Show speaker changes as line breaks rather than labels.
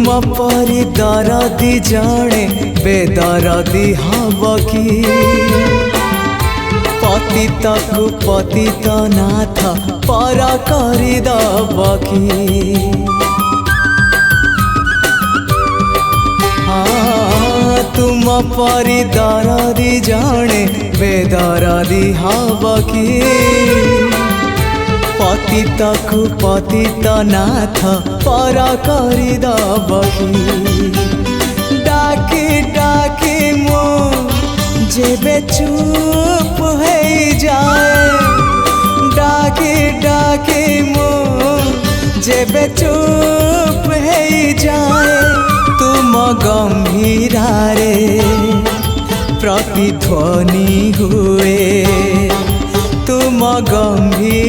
परी दरदी जणे बेदरदी हब कि पतित को पतित नाथ पर करदब कि तुम परी दरदी जणे बेदरदी हब कि पतित को पतित नाथ पर करदब कि डाकी डाकी मो जेबे चुप हो जाए डाकी डाकी मो जेबे चुप हो जाए तुम गंभीरारे प्रतिध्वनि हुए तुम गंभीर